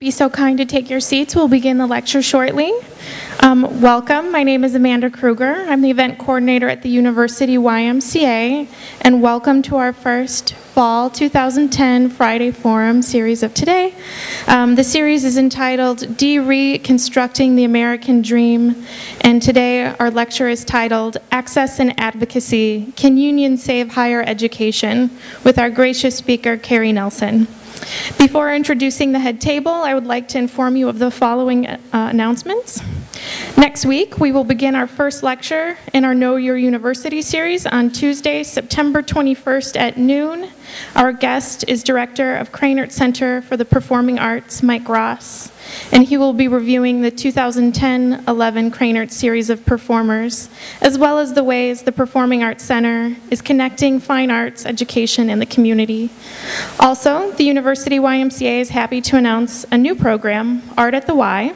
Be so kind to take your seats. We'll begin the lecture shortly. Welcome. My name is Amanda Kruger. I'm the event coordinator at the University YMCA, and welcome to our first Fall 2010 Friday Forum series of today. The series is entitled De-Reconstructing the American Dream, and today our lecture is titled Access and Advocacy, Can Unions Save Higher Education? With our gracious speaker, Cary Nelson. Before introducing the head table, I would like to inform you of the following announcements. Next week, we will begin our first lecture in our Know Your University series on Tuesday, September 21st at noon. Our guest is Director of Krannert Center for the Performing Arts, Mike Ross, and he will be reviewing the 2010-11 Krannert series of performers, as well as the ways the Performing Arts Center is connecting fine arts education in the community. Also, the University YMCA is happy to announce a new program, Art at the Y.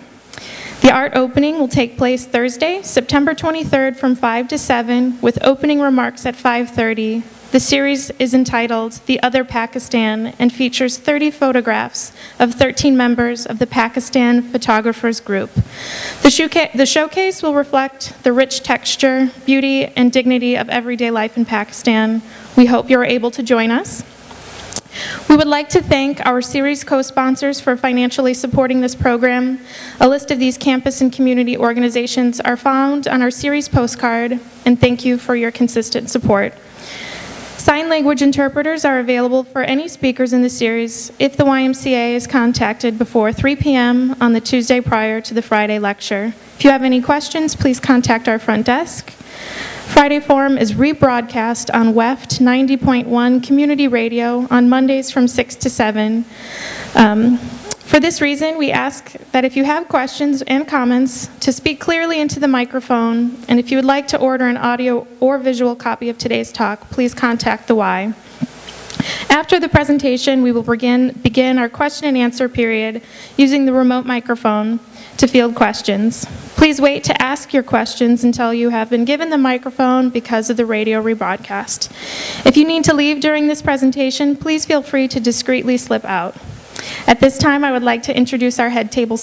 The art opening will take place Thursday, September 23rd from 5 to 7, with opening remarks at 5:30. The series is entitled The Other Pakistan and features 30 photographs of 13 members of the Pakistan Photographers Group. The showcase will reflect the rich texture, beauty, and dignity of everyday life in Pakistan. We hope you're able to join us. We would like to thank our series co-sponsors for financially supporting this program. A list of these campus and community organizations are found on our series postcard, and thank you for your consistent support. Sign language interpreters are available for any speakers in the series if the YMCA is contacted before 3 p.m. on the Tuesday prior to the Friday lecture. If you have any questions, please contact our front desk. Friday Forum is rebroadcast on WEFT 90.1 Community Radio on Mondays from 6 to 7. For this reason, we ask that if you have questions and comments, to speak clearly into the microphone, and if you would like to order an audio or visual copy of today's talk, please contact the Y. After the presentation, we will begin our question and answer period using the remote microphone to field questions. Please wait to ask your questions until you have been given the microphone because of the radio rebroadcast. If you need to leave during this presentation, please feel free to discreetly slip out. At this time, I would like to introduce our head table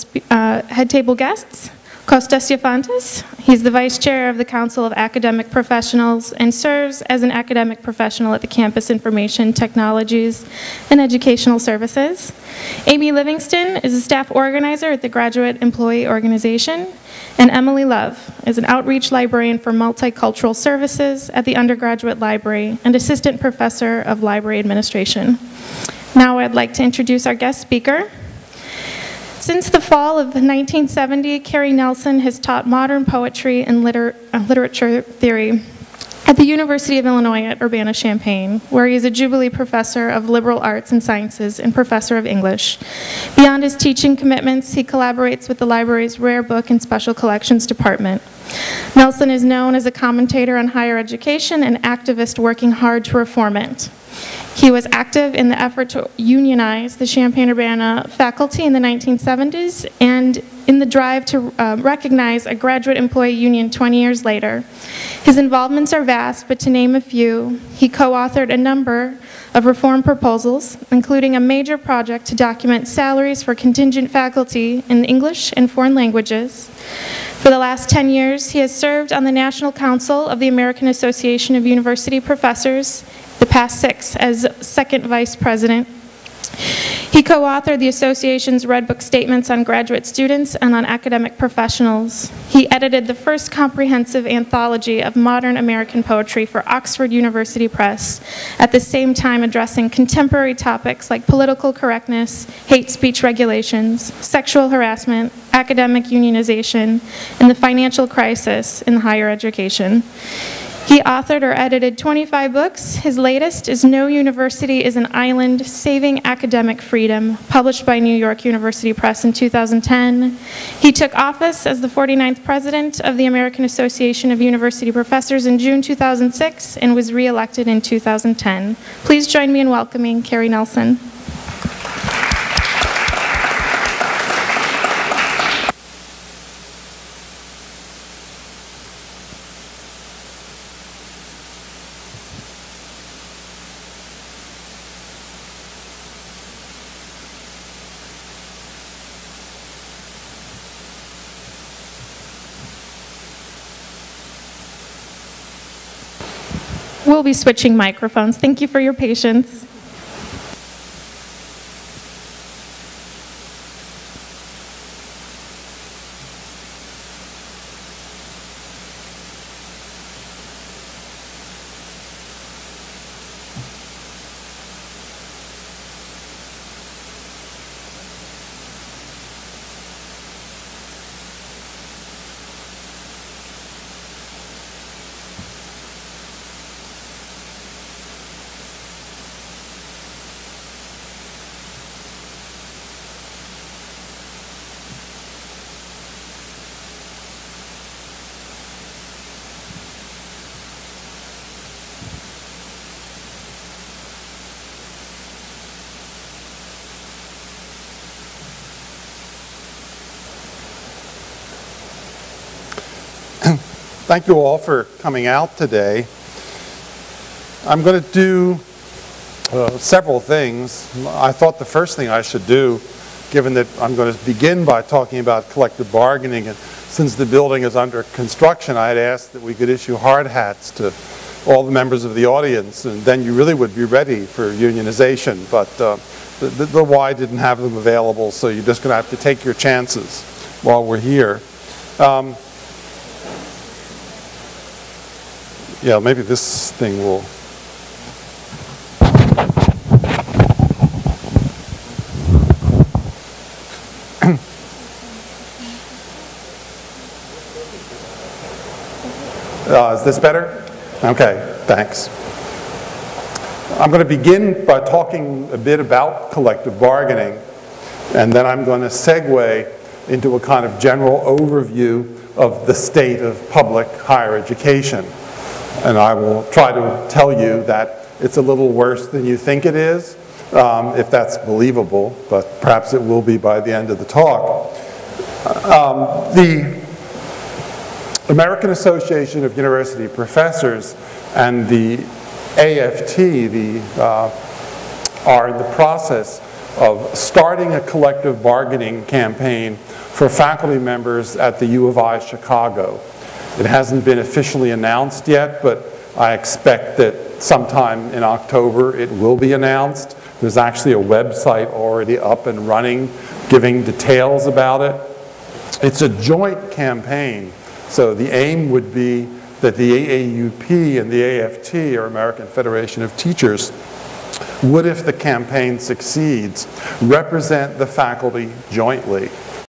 guests. Kostas Yafantis. He's the Vice Chair of the Council of Academic Professionals and serves as an academic professional at the Campus Information Technologies and Educational Services. Amy Livingston is a staff organizer at the Graduate Employee Organization. And Emily Love is an outreach librarian for multicultural services at the Undergraduate Library and assistant professor of library administration. Now I'd like to introduce our guest speaker. Since the fall of 1970, Cary Nelson has taught modern poetry and literature theory at the University of Illinois at Urbana-Champaign, where he is a Jubilee Professor of Liberal Arts and Sciences and Professor of English. Beyond his teaching commitments, he collaborates with the library's Rare Book and Special Collections Department. Nelson is known as a commentator on higher education and activist working hard to reform it. He was active in the effort to unionize the Champaign-Urbana faculty in the 1970s and in the drive to recognize a graduate employee union 20 years later. His involvements are vast, but to name a few, he co-authored a number of reform proposals, including a major project to document salaries for contingent faculty in English and foreign languages. For the last 10 years, he has served on the National Council of the American Association of University Professors, the past 6 as second vice president. He co-authored the association's Red Book statements on graduate students and on academic professionals. He edited the first comprehensive anthology of modern American poetry for Oxford University Press, at the same time addressing contemporary topics like political correctness, hate speech regulations, sexual harassment, academic unionization, and the financial crisis in higher education. He authored or edited 25 books. His latest is No University is an Island, Saving Academic Freedom, published by New York University Press in 2010. He took office as the 49th president of the American Association of University Professors in June 2006 and was re-elected in 2010. Please join me in welcoming Cary Nelson. We'll be switching microphones. Thank you for your patience. Thank you all for coming out today. I'm going to do several things. I thought the first thing I should do, given that I'm going to begin by talking about collective bargaining, and since the building is under construction, I had asked that we could issue hard hats to all the members of the audience, and then you really would be ready for unionization. But the Y didn't have them available, so you're just going to have to take your chances while we're here. Yeah, maybe this thing will. Is this better? Okay, thanks. I'm going to begin by talking a bit about collective bargaining, and then I'm going to segue into a kind of general overview of the state of public higher education. And I will try to tell you that it's a little worse than you think it is, if that's believable, but perhaps it will be by the end of the talk. The American Association of University Professors and the AFT are in the process of starting a collective bargaining campaign for faculty members at the U of I Chicago. It hasn't been officially announced yet, but I expect that sometime in October it will be announced. There's actually a website already up and running giving details about it. It's a joint campaign, so the aim would be that the AAUP and the AFT, or American Federation of Teachers, would, if the campaign succeeds, represent the faculty jointly.